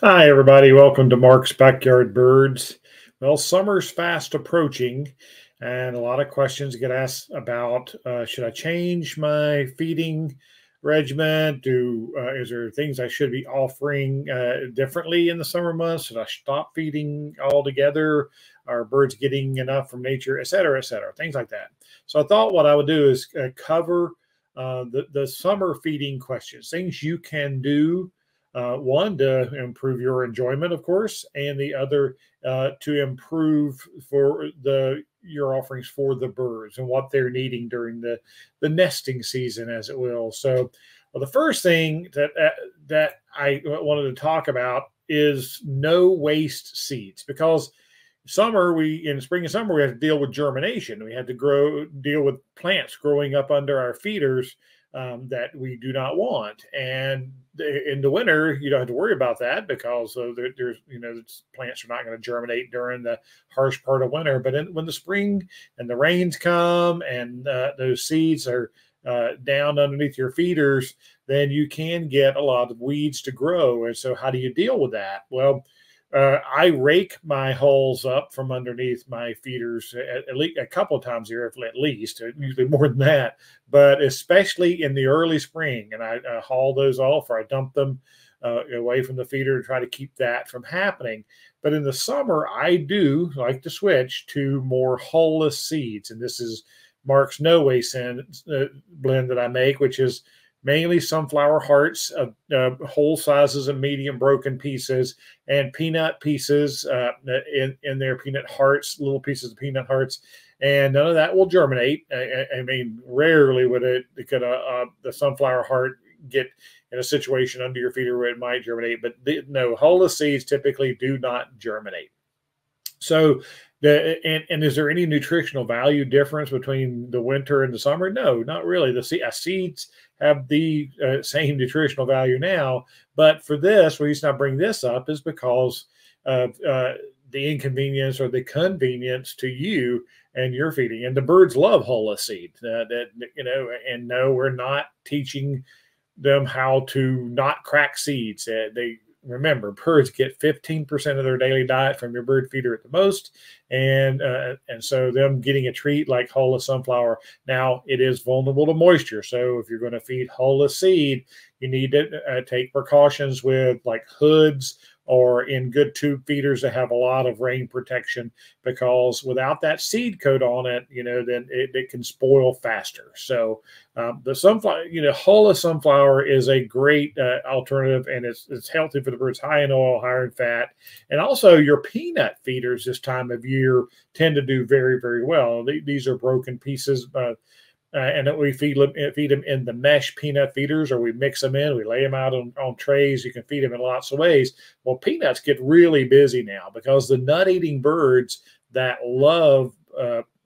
Hi, everybody. Welcome to Mark's Backyard Birds. Well, summer's fast approaching, and a lot of questions get asked about should I change my feeding regimen? Is there things I should be offering differently in the summer months? Should I stop feeding altogether? Are birds getting enough from nature, et cetera, things like that. So I thought what I would do is cover the summer feeding questions, things you can do one to improve your enjoyment, of course, and the other to improve for your offerings for the birds and what they're needing during the nesting season, as it will. So, well, the first thing that I wanted to talk about is no waste seeds, because in spring and summer we have to deal with germination. We have to deal with plants growing up under our feeders that we do not want. And in the winter, you don't have to worry about that because there's plants are not going to germinate during the harsh part of winter. But when the spring and the rains come and those seeds are down underneath your feeders, then you can get a lot of weeds to grow. And so how do you deal with that? Well, I rake my holes up from underneath my feeders at least a couple of times a year, at least, usually more than that, but especially in the early spring. And I haul those off, or I dump them away from the feeder to try to keep that from happening. But in the summer, I do like to switch to more hull-less seeds. And this is Mark's No Waste blend that I make, which is mainly sunflower hearts, whole sizes and medium broken pieces, and peanut pieces in their peanut hearts, little pieces of peanut hearts. And none of that will germinate. I mean, rarely would the sunflower heart get in a situation under your feeder where it might germinate. But no, whole seeds typically do not germinate. So, and is there any nutritional value difference between the winter and the summer? No, not really. The seeds have the same nutritional value now, but for this, the reason I bring this up is because of the inconvenience or the convenience to you and your feeding. And the birds love whole seed. And no, we're not teaching them how to not crack seeds. Remember, birds get 15% of their daily diet from your bird feeder at the most, and so them getting a treat like whole sunflower. Now, it is vulnerable to moisture, so if you're going to feed whole seed, you need to take precautions with like hoods or in good tube feeders that have a lot of rain protection, because without that seed coat on it, then it can spoil faster. So the sunflower, whole sunflower is a great alternative, and it's healthy for the birds, high in oil, higher in fat. And also your peanut feeders this time of year tend to do very, very well. These are broken pieces, and we feed them in the mesh peanut feeders, or we mix them in, we lay them out on trays. You can feed them in lots of ways. Well, peanuts get really busy now because the nut-eating birds that love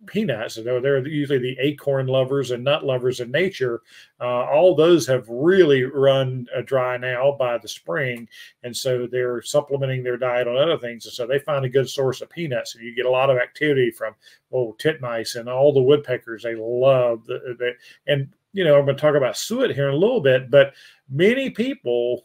peanuts, they're usually the acorn lovers and nut lovers in nature. All those have really run dry now by the spring, and so they're supplementing their diet on other things, and so they find a good source of peanuts, and you get a lot of activity from titmice and all the woodpeckers. They love and I'm going to talk about suet here in a little bit, but many people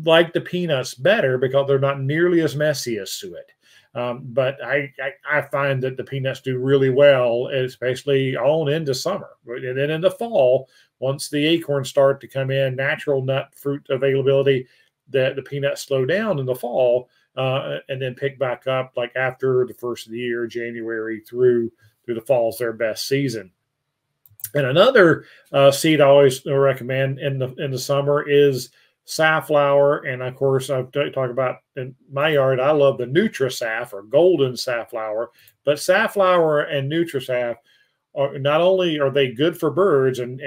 like the peanuts better because they're not nearly as messy as suet. But I find that the peanuts do really well, especially on into summer. And then in the fall, once the acorns start to come in, natural nut fruit availability, the peanuts slow down in the fall and then pick back up like after the first of the year, January through the fall is their best season. And another seed I always recommend in the summer is safflower. And of course, I've talked about in my yard, I love the NutriSaff or golden safflower. But safflower and NutriSaff not only are they good for birds and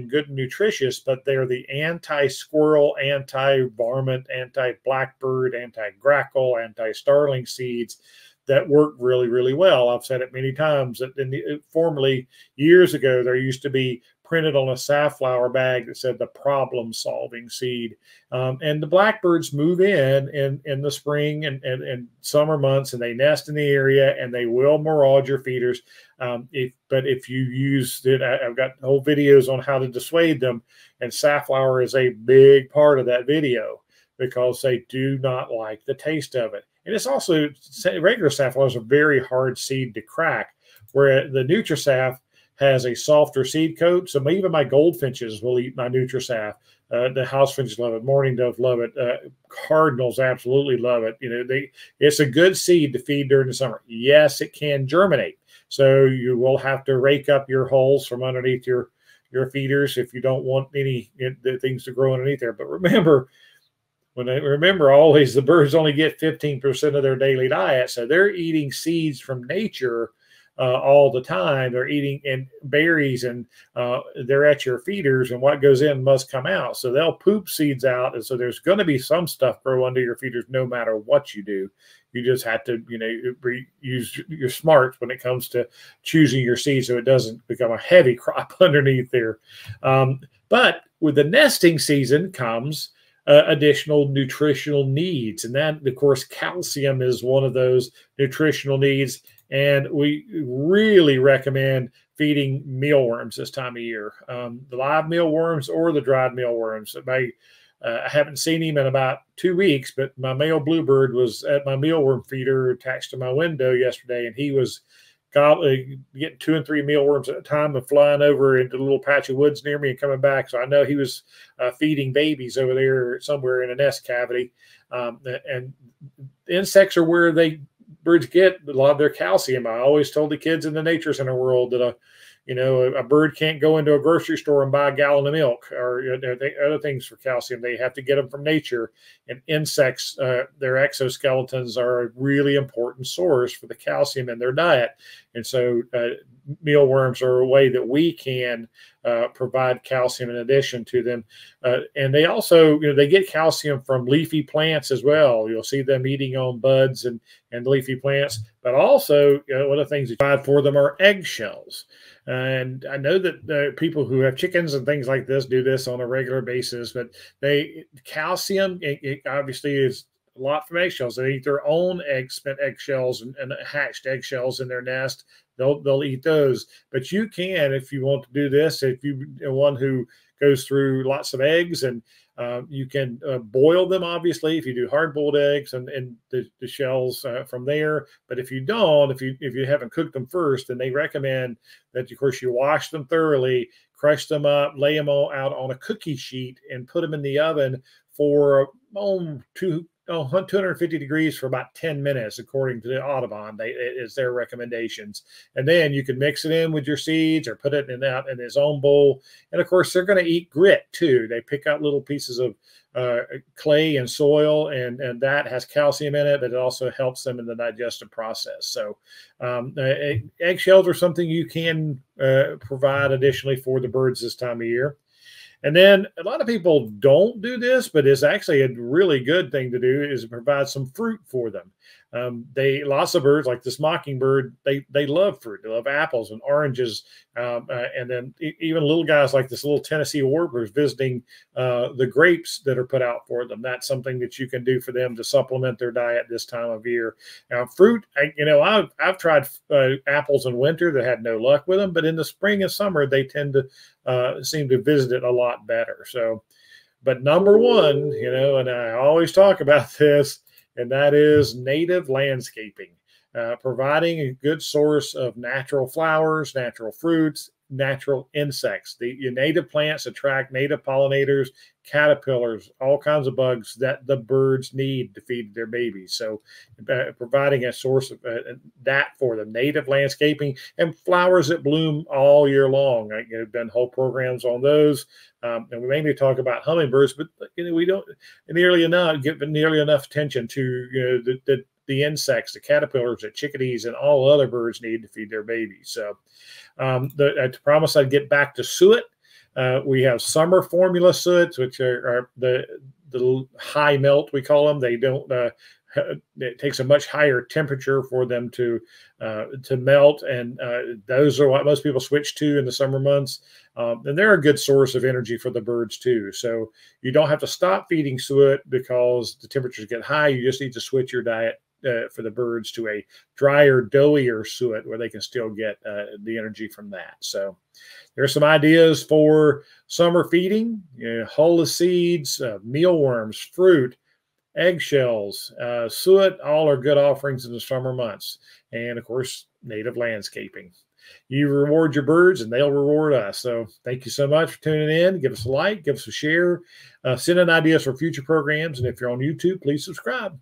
good and nutritious, but they're the anti-squirrel, anti-varmint, anti-blackbird, anti-grackle, anti-starling seeds that work really, really well. I've said it many times that formerly, years ago, there used to be printed on a safflower bag that said the problem-solving seed. And the blackbirds move in the spring and summer months, and they nest in the area, and they will maraud your feeders. But if you use it, I've got whole videos on how to dissuade them, and safflower is a big part of that video. because they do not like the taste of it. And it's also, regular safflower is a very hard seed to crack, where the Nutrisaf has a softer seed coat. So even my goldfinches will eat my Nutrisaf. The house finches love it. Mourning doves love it. Cardinals absolutely love it. It's a good seed to feed during the summer. Yes, it can germinate. So you will have to rake up your holes from underneath your feeders if you don't want any things to grow underneath there. But remember, always the birds only get 15% of their daily diet. So they're eating seeds from nature all the time. They're eating and berries, and they're at your feeders, and what goes in must come out. So they'll poop seeds out. And so there's going to be some stuff grow under your feeders no matter what you do. You just have to, use your smarts when it comes to choosing your seeds so it doesn't become a heavy crop underneath there. But with the nesting season comes additional nutritional needs. And that, of course, calcium is one of those nutritional needs. And we really recommend feeding mealworms this time of year, the live mealworms or the dried mealworms. I haven't seen him in about 2 weeks, but my male bluebird was at my mealworm feeder attached to my window yesterday, and he was getting 2 and 3 mealworms at a time and flying over into the little patch of woods near me and coming back. So I know he was feeding babies over there somewhere in a nest cavity. And insects are where birds get a lot of their calcium. I always told the kids in the nature center world that a bird can't go into a grocery store and buy a gallon of milk or other things for calcium. They have to get them from nature. And insects, their exoskeletons are a really important source for the calcium in their diet. And so mealworms are a way that we can provide calcium in addition to them. And they also, they get calcium from leafy plants as well. You'll see them eating on buds and leafy plants. But also, one of the things that provide for them are eggshells. And I know that people who have chickens and things like this do this on a regular basis, but calcium, it obviously is a lot from eggshells. They eat their own spent eggshells and hatched eggshells in their nest. They'll eat those. But you can, if you want to do this, if you're one who goes through lots of eggs, and you can boil them, obviously, if you do hard-boiled eggs and the shells from there. But if you don't, if you haven't cooked them first, then they recommend that, of course, you wash them thoroughly, crush them up, lay them all out on a cookie sheet, and put them in the oven for 250 degrees for about 10 minutes, according to the Audubon. Is their recommendations. And then you can mix it in with your seeds or put it in his own bowl. And of course, they're going to eat grit too. They pick out little pieces of clay and soil, and that has calcium in it, but it also helps them in the digestive process. So eggshells are something you can provide additionally for the birds this time of year. And then a lot of people don't do this, but it's actually a really good thing to do, is provide some fruit for them. Lots of birds, like this mockingbird, they love fruit. They love apples and oranges. And then even little guys like this little Tennessee warblers visiting the grapes that are put out for them. That's something that you can do for them to supplement their diet this time of year. Now, fruit, I've tried apples in winter that had no luck with them, but in the spring and summer, they tend to seem to visit it a lot better. So, but number one, and I always talk about this, and that is native landscaping, providing a good source of natural flowers, natural fruits, natural insects. The native plants attract native pollinators, caterpillars, all kinds of bugs that the birds need to feed their babies. So providing a source of that for them, native landscaping, and flowers that bloom all year long. There have been whole programs on those. And we mainly talk about hummingbirds, but we don't give nearly enough attention to the insects, the caterpillars, the chickadees, and all other birds need to feed their babies. So I promised I'd get back to suet. We have summer formula suets, which are the high melt, we call them. They don't. It takes a much higher temperature for them to melt, and those are what most people switch to in the summer months. And they're a good source of energy for the birds too. So you don't have to stop feeding suet because the temperatures get high. You just need to switch your diet for the birds to a drier, doughier suet where they can still get the energy from that. So there's some ideas for summer feeding: hull of seeds, mealworms, fruit, eggshells, suet, all are good offerings in the summer months. And of course, native landscaping. You reward your birds and they'll reward us. So thank you so much for tuning in. Give us a like, give us a share, send in ideas for future programs. And if you're on YouTube, please subscribe.